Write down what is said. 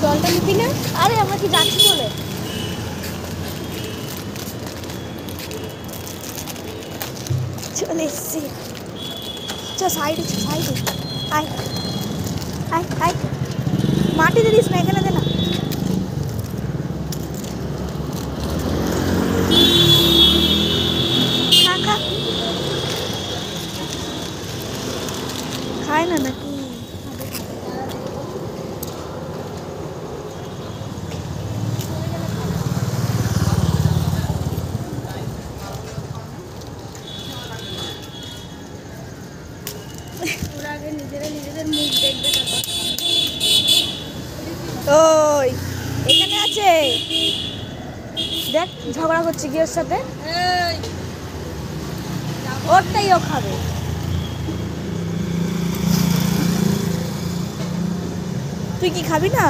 জলটা নিবি না? আরে আমরা কি যাচ্ছি চলে? চলে এসছি। চ সাইডে সাইডে আয় আয় আয়। মাটিতে দিস না, এখানে দে না। খা খা। খায় না নাকি? ওরা আগে নিজেদের মুখ দেখবে তারপর। ওই এখানে আছে, দেখ ঝগড়া করছে কি ওর সাথে। ওরটাই ও খাবে। তুই কি খাবি না?